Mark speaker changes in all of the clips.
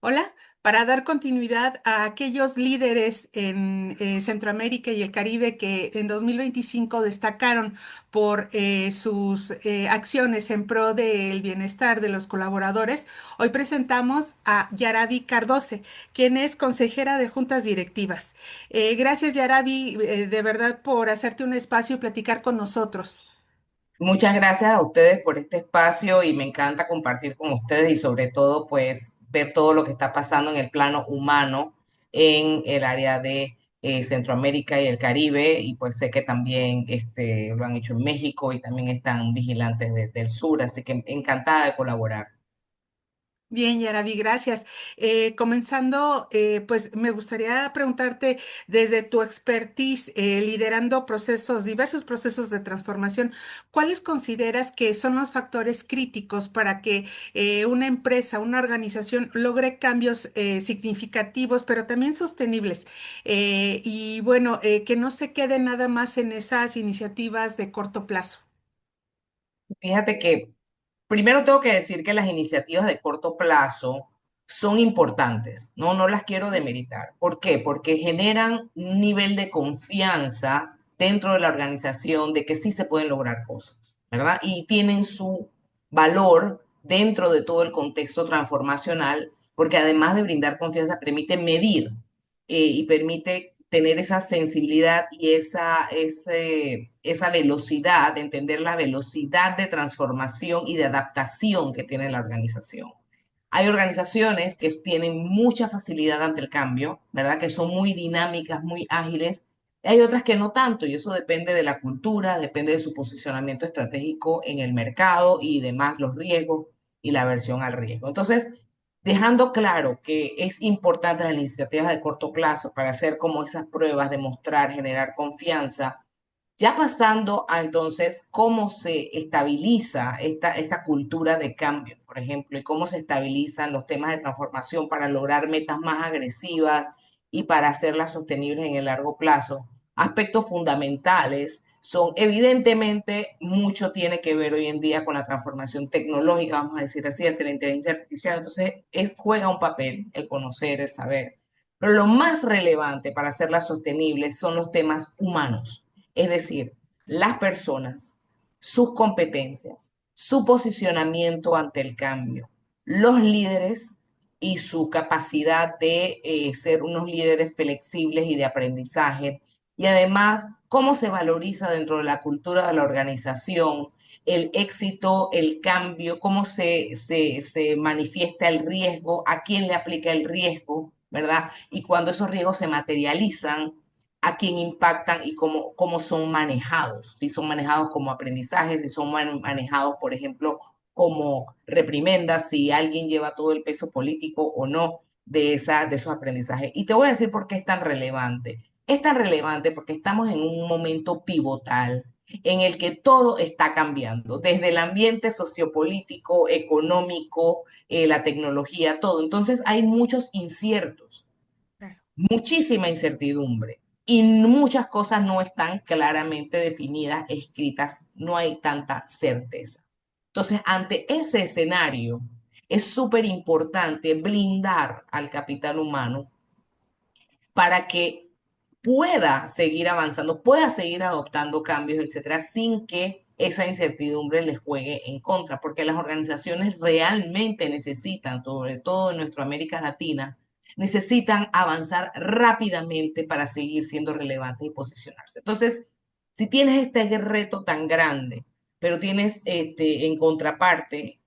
Speaker 1: Hola, para dar continuidad a aquellos líderes en Centroamérica y el Caribe que en 2025 destacaron por sus acciones en pro del bienestar de los colaboradores, hoy presentamos a Yarabi Cardoce, quien es consejera de juntas directivas. Gracias, Yarabi, de verdad por hacerte un espacio y platicar con nosotros.
Speaker 2: Muchas gracias a ustedes por este espacio y me encanta compartir con ustedes y sobre todo pues ver todo lo que está pasando en el plano humano en el área de Centroamérica y el Caribe y pues sé que también lo han hecho en México y también están vigilantes del sur, así que encantada de colaborar.
Speaker 1: Bien, Yaravi, gracias. Comenzando, pues me gustaría preguntarte, desde tu expertise liderando procesos, diversos procesos de transformación, ¿cuáles consideras que son los factores críticos para que una empresa, una organización logre cambios significativos, pero también sostenibles? Y bueno, que no se quede nada más en esas iniciativas de corto plazo.
Speaker 2: Fíjate que primero tengo que decir que las iniciativas de corto plazo son importantes, ¿no? No las quiero demeritar. ¿Por qué? Porque generan un nivel de confianza dentro de la organización de que sí se pueden lograr cosas, ¿verdad? Y tienen su valor dentro de todo el contexto transformacional, porque además de brindar confianza, permite medir y permite tener esa sensibilidad y esa velocidad, de entender la velocidad de transformación y de adaptación que tiene la organización. Hay organizaciones que tienen mucha facilidad ante el cambio, ¿verdad? Que son muy dinámicas, muy ágiles. Hay otras que no tanto, y eso depende de la cultura, depende de su posicionamiento estratégico en el mercado y demás, los riesgos y la aversión al riesgo. Entonces, dejando claro que es importante las iniciativas de corto plazo para hacer como esas pruebas, demostrar, generar confianza, ya pasando a entonces cómo se estabiliza esta cultura de cambio, por ejemplo, y cómo se estabilizan los temas de transformación para lograr metas más agresivas y para hacerlas sostenibles en el largo plazo. Aspectos fundamentales son, evidentemente, mucho tiene que ver hoy en día con la transformación tecnológica, vamos a decir así, hacia la inteligencia artificial. Entonces, juega un papel el conocer, el saber. Pero lo más relevante para hacerlas sostenibles son los temas humanos, es decir, las personas, sus competencias, su posicionamiento ante el cambio, los líderes y su capacidad de ser unos líderes flexibles y de aprendizaje. Y además, cómo se valoriza dentro de la cultura de la organización el éxito, el cambio, cómo se manifiesta el riesgo, a quién le aplica el riesgo, ¿verdad? Y cuando esos riesgos se materializan, a quién impactan y cómo son manejados, si son manejados como aprendizajes, si son manejados, por ejemplo, como reprimendas, si alguien lleva todo el peso político o no de esos aprendizajes. Y te voy a decir por qué es tan relevante. Es tan relevante porque estamos en un momento pivotal en el que todo está cambiando, desde el ambiente sociopolítico, económico, la tecnología, todo. Entonces hay muchos inciertos,
Speaker 1: Claro.
Speaker 2: muchísima incertidumbre y muchas cosas no están claramente definidas, escritas, no hay tanta certeza. Entonces, ante ese escenario, es súper importante blindar al capital humano para que pueda seguir avanzando, pueda seguir adoptando cambios, etcétera, sin que esa incertidumbre les juegue en contra, porque las organizaciones realmente necesitan, sobre todo en nuestra América Latina, necesitan avanzar rápidamente para seguir siendo relevantes y posicionarse. Entonces, si tienes este reto tan grande, pero tienes en contraparte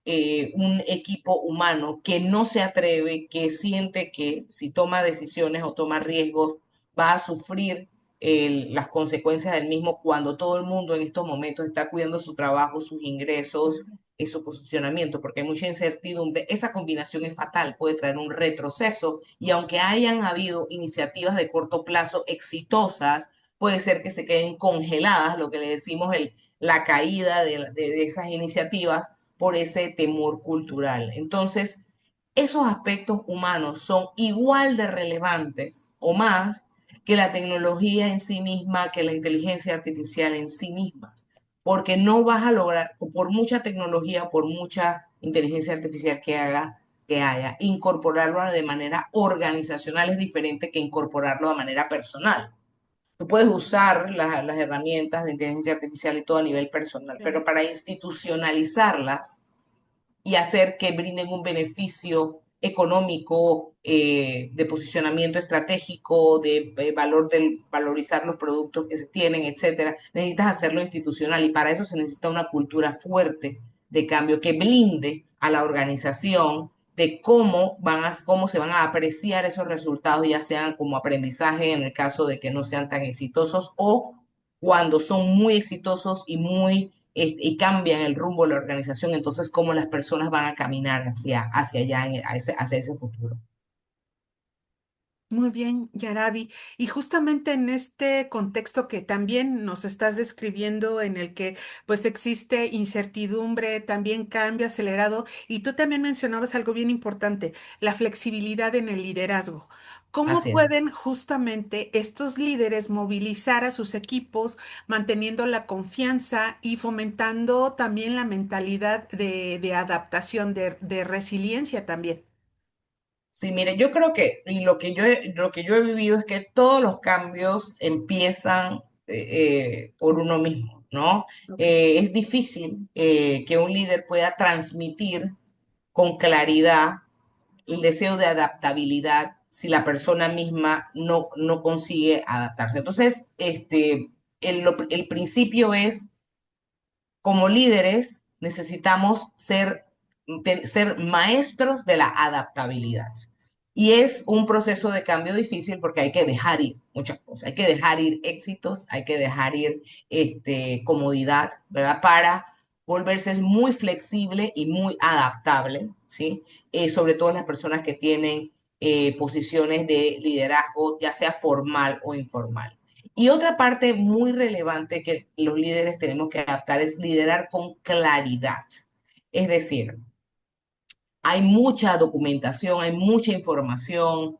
Speaker 2: un equipo humano que no se atreve, que siente que si toma decisiones o toma riesgos va a sufrir las consecuencias del mismo cuando todo el mundo en estos momentos está cuidando su trabajo, sus ingresos, su posicionamiento, porque hay mucha incertidumbre. Esa combinación es fatal, puede traer un retroceso y aunque hayan habido iniciativas de corto plazo exitosas, puede ser que se queden congeladas, lo que le decimos la caída de esas iniciativas por ese temor cultural. Entonces, esos aspectos humanos son igual de relevantes o más que la tecnología en sí misma, que la inteligencia artificial en sí misma, porque no vas a lograr, por mucha tecnología, por mucha inteligencia artificial que hagas, que haya, incorporarlo de manera organizacional es diferente que incorporarlo de manera personal. Tú puedes usar las herramientas de inteligencia artificial y todo a nivel personal, pero
Speaker 1: Claro.
Speaker 2: para institucionalizarlas y hacer que brinden un beneficio económico, de posicionamiento estratégico, de valor del valorizar los productos que se tienen, etcétera, necesitas hacerlo institucional y para eso se necesita una cultura fuerte de cambio que blinde a la organización de cómo se van a apreciar esos resultados, ya sean como aprendizaje en el caso de que no sean tan exitosos o cuando son muy exitosos y y cambian el rumbo de la organización, entonces cómo las personas van a caminar hacia allá, hacia ese futuro.
Speaker 1: Muy bien, Yarabi. Y justamente en este contexto que también nos estás describiendo, en el que pues existe incertidumbre, también cambio acelerado, y tú también mencionabas algo bien importante, la flexibilidad en el liderazgo. ¿Cómo
Speaker 2: Así es.
Speaker 1: pueden justamente estos líderes movilizar a sus equipos, manteniendo la confianza y fomentando también la mentalidad de adaptación, de resiliencia también?
Speaker 2: Sí, mire, yo creo que lo que yo he vivido es que todos los cambios empiezan por uno mismo, ¿no?
Speaker 1: Ok.
Speaker 2: Es difícil que un líder pueda transmitir con claridad el deseo de adaptabilidad si la persona misma no consigue adaptarse. Entonces, el principio es como líderes necesitamos ser maestros de la adaptabilidad. Y es un proceso de cambio difícil porque hay que dejar ir muchas cosas. Hay que dejar ir éxitos, hay que dejar ir comodidad, ¿verdad? Para volverse muy flexible y muy adaptable, ¿sí? Sobre todo las personas que tienen posiciones de liderazgo, ya sea formal o informal. Y otra parte muy relevante que los líderes tenemos que adaptar es liderar con claridad. Es decir, hay mucha documentación, hay mucha información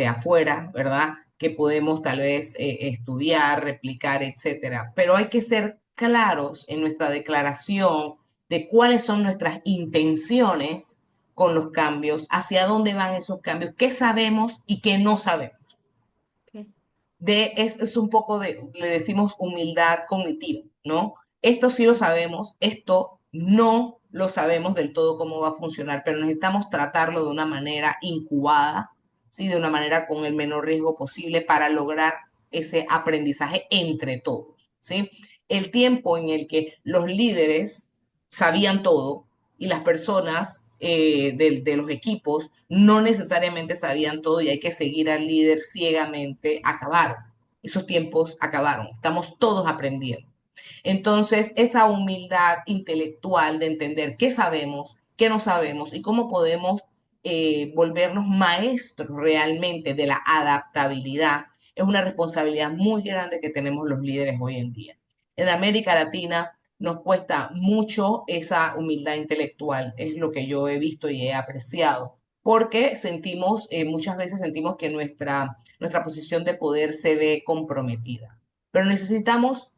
Speaker 2: afuera, ¿verdad? Que podemos tal vez estudiar, replicar, etcétera. Pero hay que ser claros en nuestra declaración de cuáles son nuestras intenciones con los cambios, hacia dónde van esos cambios, qué sabemos y qué no sabemos.
Speaker 1: Ok.
Speaker 2: Es un poco le decimos humildad cognitiva, ¿no? Esto sí lo sabemos, esto no lo sabemos del todo cómo va a funcionar, pero necesitamos tratarlo de una manera incubada, ¿sí? De una manera con el menor riesgo posible para lograr ese aprendizaje entre todos, ¿sí? El tiempo en el que los líderes sabían todo y las personas de los equipos no necesariamente sabían todo y hay que seguir al líder ciegamente, acabaron. Esos tiempos acabaron, estamos todos aprendiendo. Entonces, esa humildad intelectual de entender qué sabemos, qué no sabemos y cómo podemos volvernos maestros realmente de la adaptabilidad es una responsabilidad muy grande que tenemos los líderes hoy en día. En América Latina nos cuesta mucho esa humildad intelectual, es lo que yo he visto y he apreciado, porque muchas veces sentimos que nuestra posición de poder se ve comprometida. Pero necesitamos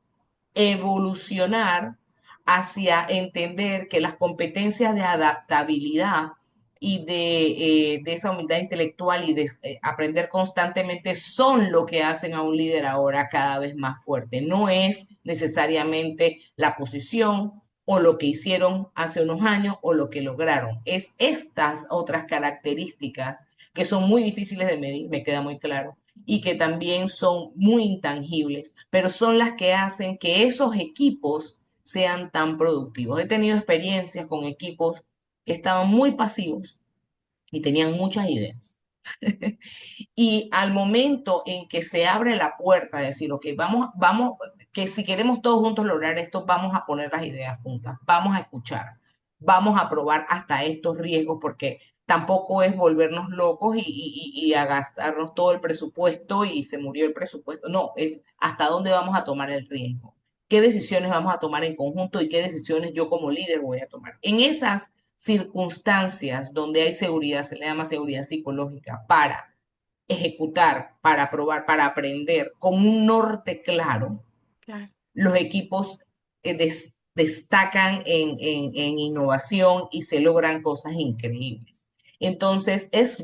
Speaker 2: evolucionar hacia entender que las competencias de adaptabilidad y de esa humildad intelectual y de aprender constantemente son lo que hacen a un líder ahora cada vez más fuerte. No es necesariamente la posición o lo que hicieron hace unos años o lo que lograron. Es estas otras características que son muy difíciles de medir, me queda muy claro, y que también son muy intangibles, pero son las que hacen que esos equipos sean tan productivos. He tenido experiencias con equipos que estaban muy pasivos y tenían muchas ideas. Y al momento en que se abre la puerta de decir, ok, que si queremos todos juntos lograr esto, vamos a poner las ideas juntas, vamos a escuchar, vamos a probar hasta estos riesgos, porque tampoco es volvernos locos y a gastarnos todo el presupuesto y se murió el presupuesto. No, es hasta dónde vamos a tomar el riesgo, qué decisiones vamos a tomar en conjunto y qué decisiones yo como líder voy a tomar. En esas circunstancias donde hay seguridad, se le llama seguridad psicológica, para ejecutar, para probar, para aprender con un norte claro,
Speaker 1: Claro.
Speaker 2: los equipos destacan en innovación y se logran cosas increíbles. Entonces, es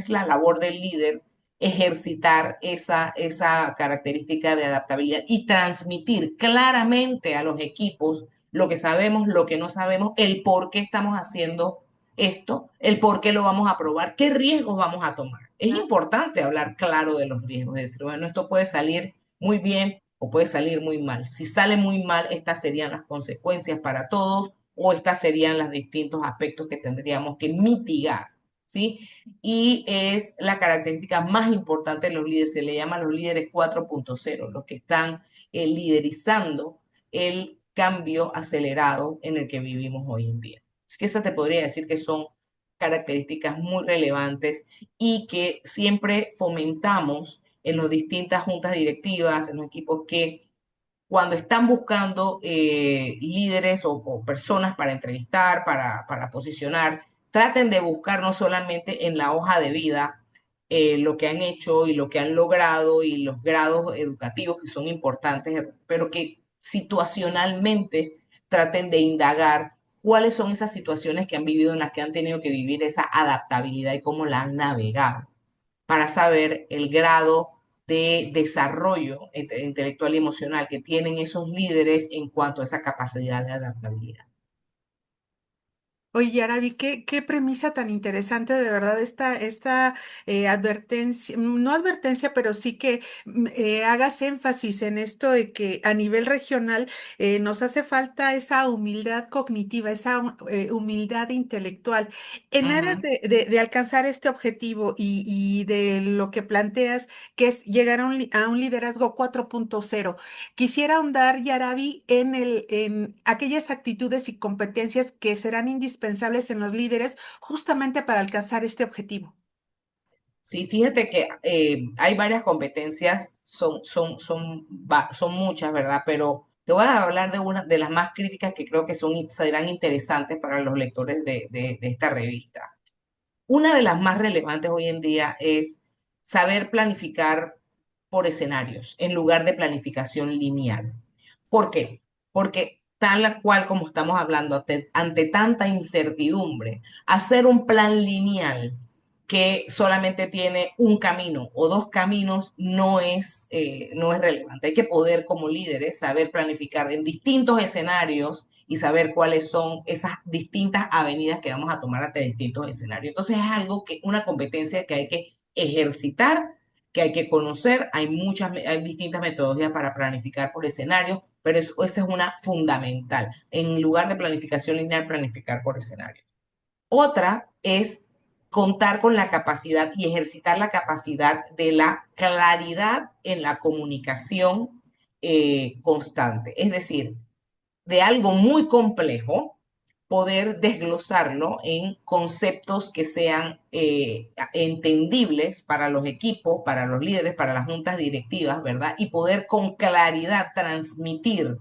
Speaker 2: la labor del líder ejercitar esa característica de adaptabilidad y transmitir claramente a los equipos lo que sabemos, lo que no sabemos, el por qué estamos haciendo esto, el por qué lo vamos a probar, qué riesgos vamos a tomar. Es importante hablar claro de los riesgos, es decir, bueno, esto puede salir muy bien o puede salir muy mal. Si sale muy mal, estas serían las consecuencias para todos o estas serían los distintos aspectos que tendríamos que mitigar, ¿sí? Y es la característica más importante de los líderes, se le llama los líderes 4.0, los que están liderizando el cambio acelerado en el que vivimos hoy en día. Es que esa te podría decir que son características muy relevantes y que siempre fomentamos en las distintas juntas directivas, en los equipos que cuando están buscando líderes o personas para entrevistar, para posicionar, traten de buscar no solamente en la hoja de vida lo que han hecho y lo que han logrado y los grados educativos que son importantes, pero que situacionalmente traten de indagar cuáles son esas situaciones que han vivido en las que han tenido que vivir esa adaptabilidad y cómo la han navegado para saber el grado de desarrollo intelectual y emocional que tienen esos líderes en cuanto a esa capacidad de adaptabilidad.
Speaker 1: Oye, Yaravi, qué premisa tan interesante, de verdad, esta advertencia, no advertencia, pero sí que hagas énfasis en esto de que a nivel regional nos hace falta esa humildad cognitiva, esa humildad intelectual. En aras
Speaker 2: Ujú.
Speaker 1: de alcanzar este objetivo y de lo que planteas, que es llegar a un liderazgo 4.0. Quisiera ahondar, Yaravi, en aquellas actitudes y competencias que serán indispensables en los líderes justamente para alcanzar este objetivo.
Speaker 2: Sí, fíjate que hay varias competencias, son muchas, ¿verdad? Pero te voy a hablar de una de las más críticas que creo que serán interesantes para los lectores de esta revista. Una de las más relevantes hoy en día es saber planificar por escenarios en lugar de planificación lineal. ¿Por qué? Porque tal cual como estamos hablando, ante tanta incertidumbre, hacer un plan lineal que solamente tiene un camino o dos caminos no es relevante. Hay que poder como líderes saber planificar en distintos escenarios y saber cuáles son esas distintas avenidas que vamos a tomar ante distintos escenarios. Entonces es algo que, una competencia que hay que ejercitar, que hay que conocer. Hay distintas metodologías para planificar por escenarios, pero esa es una fundamental. En lugar de planificación lineal, planificar por escenarios. Otra es contar con la capacidad y ejercitar la capacidad de la claridad en la comunicación constante. Es decir, de algo muy complejo, poder desglosarlo en conceptos que sean entendibles para los equipos, para los líderes, para las juntas directivas, ¿verdad? Y poder con claridad transmitir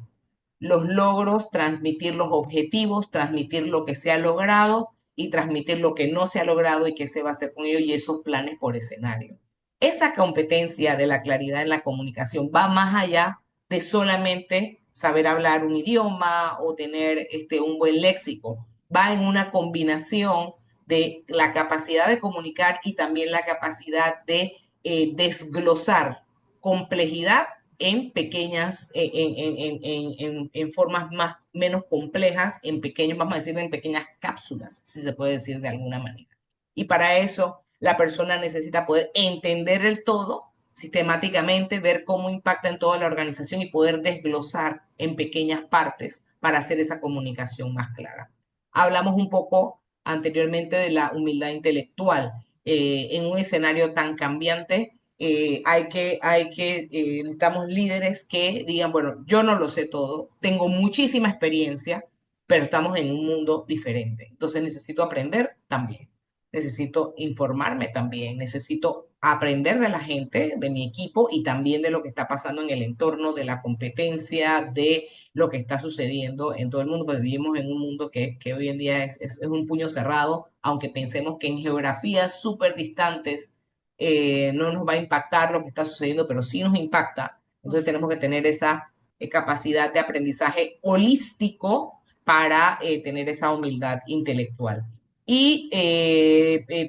Speaker 2: los logros, transmitir los objetivos, transmitir lo que se ha logrado y transmitir lo que no se ha logrado y qué se va a hacer con ello y esos planes por escenario. Esa competencia de la claridad en la comunicación va más allá de solamente saber hablar un idioma o tener un buen léxico. Va en una combinación de la capacidad de comunicar y también la capacidad de desglosar complejidad en pequeñas, en formas menos complejas, en pequeños, vamos a decir, en pequeñas cápsulas, si se puede decir de alguna manera. Y para eso la persona necesita poder entender el todo sistemáticamente, ver cómo impacta en toda la organización y poder desglosar en pequeñas partes para hacer esa comunicación más clara. Hablamos un poco anteriormente de la humildad intelectual. En un escenario tan cambiante, necesitamos líderes que digan, bueno, yo no lo sé todo, tengo muchísima experiencia, pero estamos en un mundo diferente. Entonces necesito aprender también, necesito informarme también, necesito aprender de la gente, de mi equipo y también de lo que está pasando en el entorno, de la competencia, de lo que está sucediendo en todo el mundo, porque vivimos en un mundo que hoy en día es un puño cerrado, aunque pensemos que en geografías súper distantes no nos va a impactar lo que está sucediendo, pero sí nos impacta. Entonces tenemos que tener esa capacidad de aprendizaje holístico para tener esa humildad intelectual. Y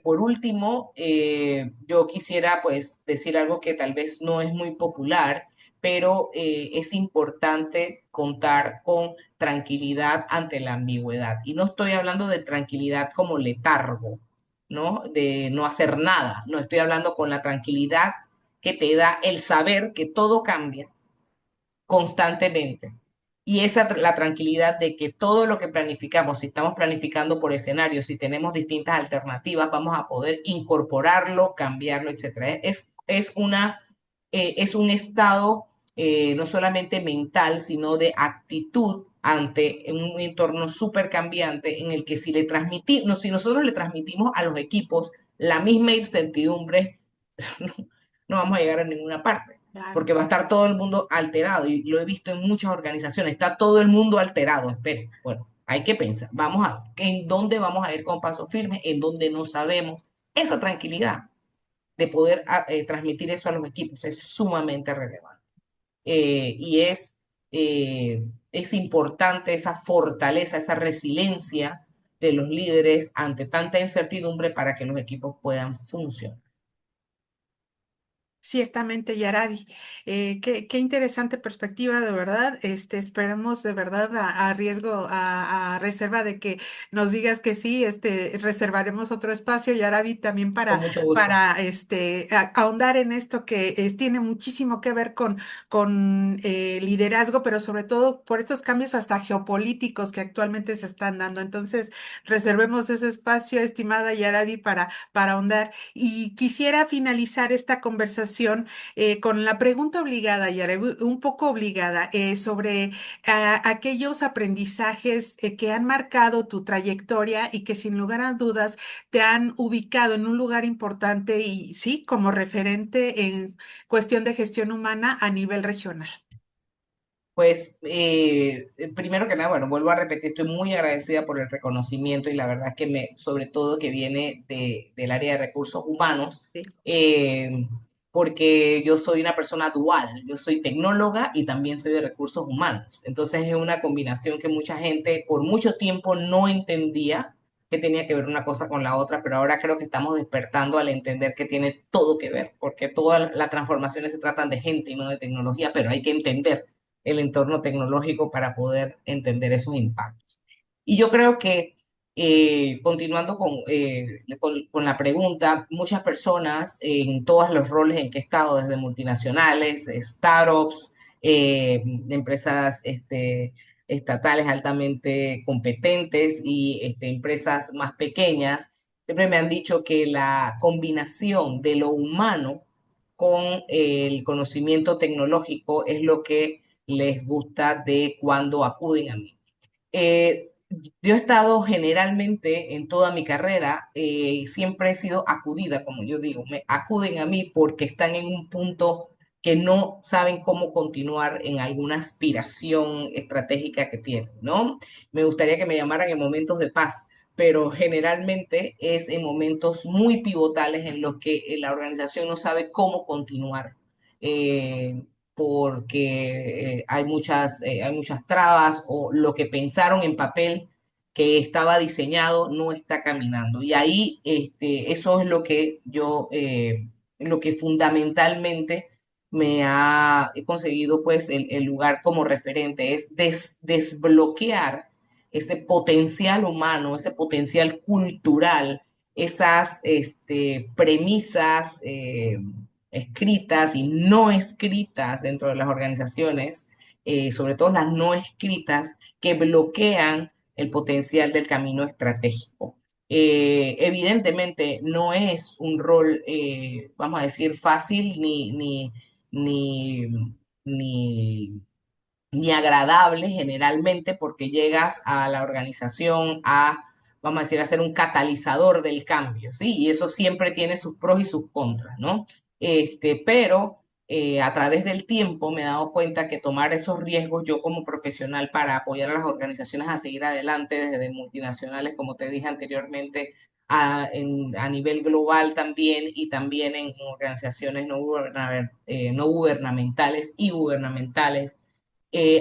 Speaker 2: por último, yo quisiera pues decir algo que tal vez no es muy popular, pero es importante contar con tranquilidad ante la ambigüedad. Y no estoy hablando de tranquilidad como letargo, ¿no? De no hacer nada. No estoy hablando con la tranquilidad que te da el saber que todo cambia constantemente. Y esa la tranquilidad de que todo lo que planificamos, si estamos planificando por escenarios, si tenemos distintas alternativas, vamos a poder incorporarlo, cambiarlo, etcétera. Es un estado no solamente mental, sino de actitud ante un entorno súper cambiante en el que si nosotros le transmitimos a los equipos la misma incertidumbre, no vamos a llegar a ninguna parte,
Speaker 1: Claro.
Speaker 2: porque va a estar todo el mundo alterado, y lo he visto en muchas organizaciones, está todo el mundo alterado, esperen, bueno, hay que pensar, vamos a, en dónde vamos a ir con paso firme, en dónde no sabemos, esa tranquilidad de poder transmitir eso a los equipos es sumamente relevante. Y es importante esa fortaleza, esa resiliencia de los líderes ante tanta incertidumbre para que los equipos puedan funcionar.
Speaker 1: Ciertamente, Yaradi. Qué interesante perspectiva, de verdad. Esperemos de verdad a riesgo, a reserva de que nos digas que sí, reservaremos otro espacio, Yaradi, también
Speaker 2: Con mucho gusto.
Speaker 1: ahondar en esto que tiene muchísimo que ver con liderazgo, pero sobre todo por estos cambios hasta geopolíticos que actualmente se están dando. Entonces, reservemos ese espacio, estimada Yaradi, para ahondar. Y quisiera finalizar esta conversación con la pregunta obligada, Yare, un poco obligada, sobre aquellos aprendizajes que han marcado tu trayectoria y que sin lugar a dudas te han ubicado en un lugar importante y sí, como referente en cuestión de gestión humana a nivel regional.
Speaker 2: Pues primero que nada, bueno, vuelvo a repetir, estoy muy agradecida por el reconocimiento y la verdad es que sobre todo que viene del área de recursos humanos,
Speaker 1: Sí.
Speaker 2: eh, porque yo soy una persona dual, yo soy tecnóloga y también soy de recursos humanos. Entonces es una combinación que mucha gente por mucho tiempo no entendía que tenía que ver una cosa con la otra, pero ahora creo que estamos despertando al entender que tiene todo que ver, porque todas las transformaciones se tratan de gente y no de tecnología, pero hay que entender el entorno tecnológico para poder entender esos impactos. Y yo creo que, continuando con la pregunta, muchas personas en todos los roles en que he estado, desde multinacionales, startups, empresas estatales altamente competentes y empresas más pequeñas, siempre me han dicho que la combinación de lo humano con el conocimiento tecnológico es lo que les gusta de cuando acuden a mí. Eh, yo he estado generalmente en toda mi carrera, siempre he sido acudida, como yo digo, me acuden a mí porque están en un punto que no saben cómo continuar en alguna aspiración estratégica que tienen, ¿no? Me gustaría que me llamaran en momentos de paz, pero generalmente es en momentos muy pivotales en los que la organización no sabe cómo continuar. Porque hay muchas trabas o lo que pensaron en papel que estaba diseñado no está caminando. Y ahí eso es lo que fundamentalmente he conseguido pues el lugar como referente, es desbloquear ese potencial humano, ese potencial cultural, esas premisas escritas y no escritas dentro de las organizaciones, sobre todo las no escritas, que bloquean el potencial del camino estratégico. Evidentemente no es un rol, vamos a decir, fácil ni, ni, ni agradable generalmente, porque llegas a la organización vamos a decir, a ser un catalizador del cambio, ¿sí? Y eso siempre tiene sus pros y sus contras, ¿no? Pero a través del tiempo me he dado cuenta que tomar esos riesgos yo como profesional para apoyar a las organizaciones a seguir adelante desde multinacionales, como te dije anteriormente, a nivel global también y también en organizaciones no gubernamentales y gubernamentales,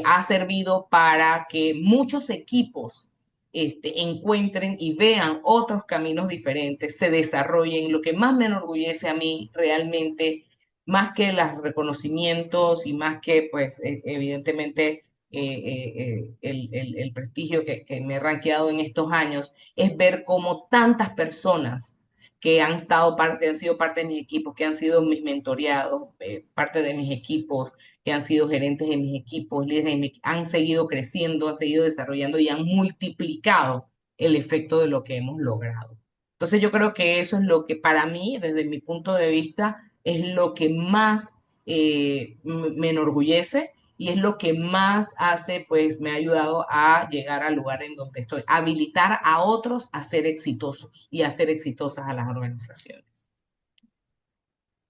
Speaker 2: ha servido para que muchos equipos encuentren y vean otros caminos diferentes, se desarrollen. Lo que más me enorgullece a mí realmente, más que los reconocimientos y más que, pues, evidentemente, el prestigio que me he rankeado en estos años, es ver cómo tantas personas que han estado parte, han sido parte de mis equipos, que han sido mis mentoreados, parte de mis equipos, que han sido gerentes de mis equipos, líderes de han seguido creciendo, han seguido desarrollando y han multiplicado el efecto de lo que hemos logrado. Entonces yo creo que eso es lo que para mí, desde mi punto de vista, es lo que más me enorgullece y es lo que más hace, pues me ha ayudado a llegar al lugar en donde estoy, habilitar a otros a ser exitosos y a ser exitosas a las organizaciones.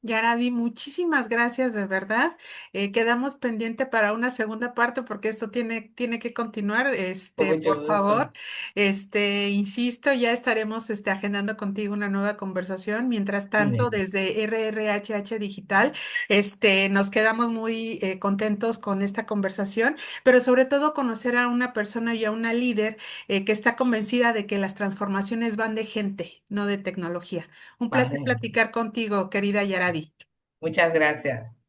Speaker 1: Yaravi, muchísimas gracias, de verdad. Quedamos pendiente para una segunda parte porque esto tiene que continuar.
Speaker 2: Con mucho
Speaker 1: Por
Speaker 2: gusto.
Speaker 1: favor, insisto, ya estaremos, agendando contigo una nueva conversación. Mientras
Speaker 2: Muy
Speaker 1: tanto,
Speaker 2: bien.
Speaker 1: desde RRHH Digital, nos quedamos muy contentos con esta conversación, pero sobre todo conocer a una persona y a una líder que está convencida de que las transformaciones van de gente, no de tecnología. Un
Speaker 2: Más
Speaker 1: placer
Speaker 2: de gente.
Speaker 1: platicar contigo, querida Yaravi.
Speaker 2: Muchas gracias.